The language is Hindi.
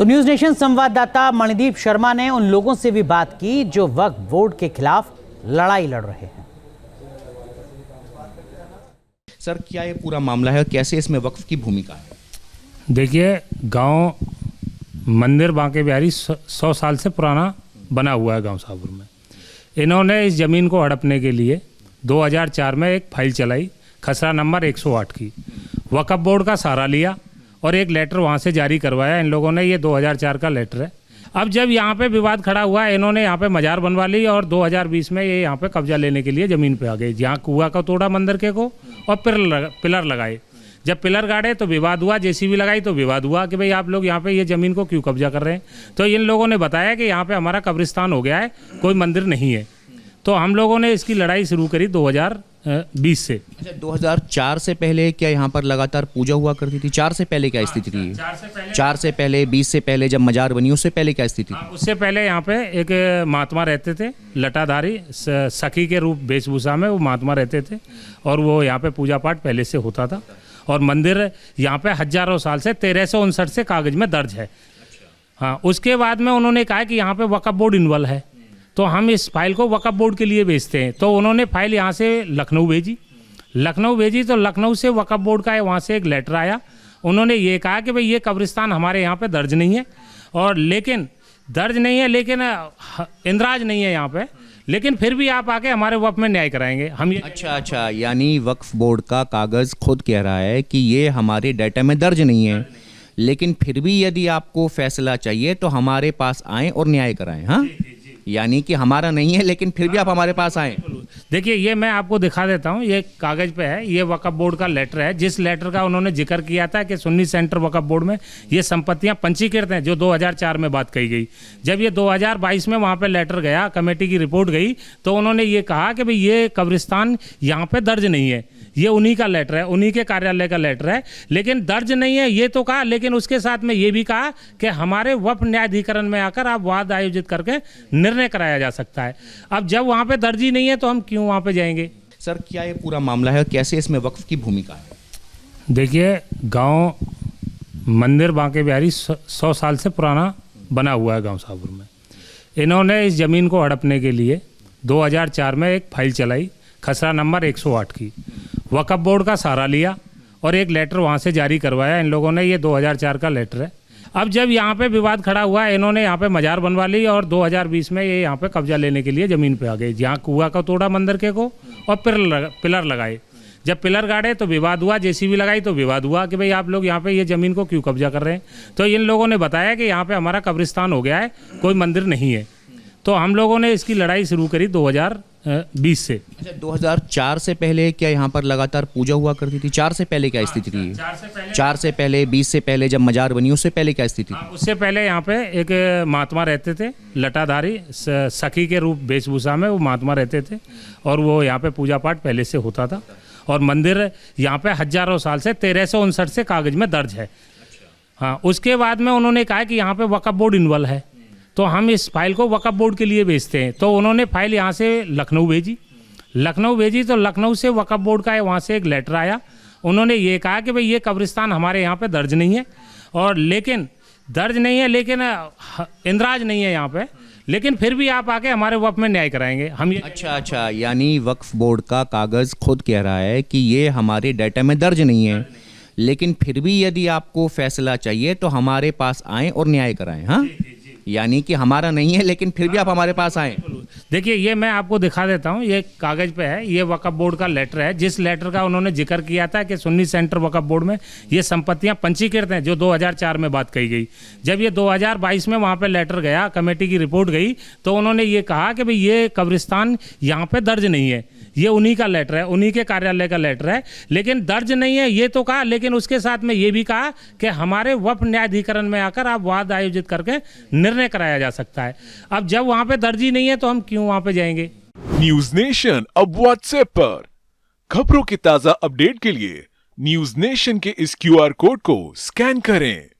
तो न्यूज नेशन संवाददाता मणिदीप शर्मा ने उन लोगों से भी बात की जो वक्फ बोर्ड के खिलाफ लड़ाई लड़ रहे हैं। सर, क्या ये पूरा मामला है, कैसे इसमें वक्फ की भूमिका है? देखिए, गांव मंदिर बांके बिहारी 100 साल से पुराना बना हुआ है गांव साहपुर में। इन्होंने इस ज़मीन को हड़पने के लिए 2004 में एक फाइल चलाई, खसरा नंबर 108 की। वक्फ बोर्ड का सहारा लिया और एक लेटर वहां से जारी करवाया इन लोगों ने। ये 2004 का लेटर है। अब जब यहाँ पे विवाद खड़ा हुआ, इन्होंने यहाँ पे मजार बनवा ली और 2020 में ये यहाँ पे कब्जा लेने के लिए ज़मीन पे आ गए। जहाँ कुआ का तोड़ा मंदिर के को और पिलर लगाए। जब पिलर गाड़े तो विवाद हुआ, जेसीबी लगाई तो विवाद हुआ कि भाई आप लोग यहाँ पे ये ज़मीन को क्यों कब्जा कर रहे हैं। तो इन लोगों ने बताया कि यहाँ पे हमारा कब्रिस्तान हो गया है, कोई मंदिर नहीं है। तो हम लोगों ने इसकी लड़ाई शुरू करी 2020 से। अच्छा, 2004 से पहले क्या यहाँ पर लगातार पूजा हुआ करती थी? 4 से पहले क्या स्थिति थी? 4 से पहले 20 से पहले जब मजार बनी, उससे पहले क्या स्थिति थी? उससे पहले यहाँ पे एक महात्मा रहते थे, लटाधारी सखी के रूप वेशभूषा में वो महात्मा रहते थे और वो यहाँ पे पूजा पाठ पहले से होता था। और मंदिर यहाँ पे हजारों साल से 1359 से कागज में दर्ज है। हाँ, उसके बाद में उन्होंने कहा कि यहाँ पे वक्फ बोर्ड इन्वॉल्व है, तो हम इस फाइल को वक्फ बोर्ड के लिए भेजते हैं। तो उन्होंने फाइल यहाँ से लखनऊ भेजी तो लखनऊ से वक्फ बोर्ड का वहाँ से एक लेटर आया। उन्होंने ये कहा कि भाई ये कब्रिस्तान हमारे यहाँ पे दर्ज नहीं है, और लेकिन इंदराज नहीं है यहाँ पे, लेकिन फिर भी आप आके हमारे वक्फ में न्याय कराएंगे हम। ये अच्छा, यानी वक्फ बोर्ड का कागज़ खुद कह रहा है कि ये हमारे डाटा में दर्ज नहीं है, लेकिन फिर भी यदि आपको फैसला चाहिए तो हमारे पास आएँ और न्याय कराएं। हाँ, यानी कि हमारा नहीं है लेकिन फिर भी आप हमारे पास आए। देखिए, ये मैं आपको दिखा देता हूँ, ये कागज पे है, ये वक्फ बोर्ड का लेटर है, जिस लेटर का उन्होंने जिक्र किया था कि सुन्नी सेंटर वक्फ बोर्ड में ये संपत्तियां पंजीकृत हैं, जो 2004 में बात कही गई। जब ये 2022 में वहाँ पे लेटर गया, कमेटी की रिपोर्ट गई, तो उन्होंने ये कहा कि भाई ये कब्रिस्तान यहाँ पे दर्ज नहीं है। ये उन्हीं का लेटर है, उन्हीं के कार्यालय का लेटर है, लेकिन दर्ज नहीं है ये तो कहा, लेकिन उसके साथ में ये भी कहा कि हमारे वक्फ न्यायाधिकरण में आकर आप वाद आयोजित करके निर्णय कराया जा सकता है। अब जब वहाँ पे दर्ज ही नहीं है तो हम क्यों वहाँ पे जाएंगे? सर, क्या ये पूरा मामला है, कैसे इसमें वक्फ की भूमिका है? देखिए, गांव मंदिर बांके बिहारी 100 साल से पुराना बना हुआ है गांव साहपुर में। इन्होंने इस ज़मीन को हड़पने के लिए 2004 में एक फाइल चलाई, खसरा नंबर 108 की। वक्फ बोर्ड का सहारा लिया और एक लेटर वहाँ से जारी करवाया इन लोगों ने। ये 2004 का लेटर है। अब जब यहाँ पे विवाद खड़ा हुआ, इन्होंने यहाँ पे मजार बनवा ली और 2020 में ये यहाँ पे कब्जा लेने के लिए ज़मीन पे आ गए। जहाँ कुआ का तोड़ा मंदिर के को और पिलर लगाए। जब पिलर गाड़े तो विवाद हुआ, जेसीबी लगाई तो विवाद हुआ कि भाई आप लोग यहाँ पे ये ज़मीन को क्यों कब्जा कर रहे हैं। तो इन लोगों ने बताया कि यहाँ पे हमारा कब्रिस्तान हो गया है, कोई मंदिर नहीं है। तो हम लोगों ने इसकी लड़ाई शुरू करी 2020 से। अच्छा, 2004 से पहले क्या यहाँ पर लगातार पूजा हुआ करती थी? 4 से पहले क्या स्थिति थी? 4 से पहले 20 से पहले जब मजार बनी, उससे पहले क्या स्थिति थी? उससे पहले यहाँ पे एक महात्मा रहते थे, लटाधारी सखी के रूप वेशभूषा में वो महात्मा रहते थे और वो यहाँ पे पूजा पाठ पहले से होता था। और मंदिर यहाँ पे हजारों साल से 1359 से कागज में दर्ज है। हाँ, उसके बाद में उन्होंने कहा कि यहाँ पे वक्फ बोर्ड इन्वॉल्व है, तो हम इस फाइल को वक्फ बोर्ड के लिए भेजते हैं। तो उन्होंने फाइल यहाँ से लखनऊ भेजी तो लखनऊ से वक्फ बोर्ड का वहाँ से एक लेटर आया। उन्होंने ये कहा कि भाई ये कब्रिस्तान हमारे यहाँ पे दर्ज नहीं है, और लेकिन इंदराज नहीं है यहाँ पे, लेकिन फिर भी आप आके हमारे वक्फ में न्याय कराएंगे हम। ये अच्छा, यानी वक्फ बोर्ड का कागज़ खुद कह रहा है कि ये हमारे डाटा में दर्ज नहीं है, लेकिन फिर भी यदि आपको फैसला चाहिए तो हमारे पास आएँ और न्याय कराएं। हाँ, यानी कि हमारा नहीं है लेकिन फिर भी आप हमारे पास आए। देखिए, ये मैं आपको दिखा देता हूँ, ये कागज पे है, ये वक्फ बोर्ड का लेटर है, जिस लेटर का उन्होंने जिक्र किया था कि सुन्नी सेंटर वक्फ बोर्ड में ये संपत्तियां पंजीकृत हैं, जो 2004 में बात कही गई। जब ये 2022 में वहाँ पे लेटर गया, कमेटी की रिपोर्ट गई, तो उन्होंने ये कहा कि भाई ये कब्रिस्तान यहाँ पे दर्ज नहीं है। ये उन्हीं का लेटर है, उन्हीं के कार्यालय का लेटर है, लेकिन दर्ज नहीं है ये तो कहा, लेकिन उसके साथ में ये भी कहा कि हमारे वक्फ न्यायाधिकरण में आकर आप वाद आयोजित करके निर्णय कराया जा सकता है। अब जब वहाँ पे दर्ज ही नहीं है तो हम क्यों वहाँ पे जाएंगे? न्यूज नेशन अब व्हाट्सएप पर खबरों की ताजा अपडेट के लिए न्यूज नेशन के इस QR कोड को स्कैन करें।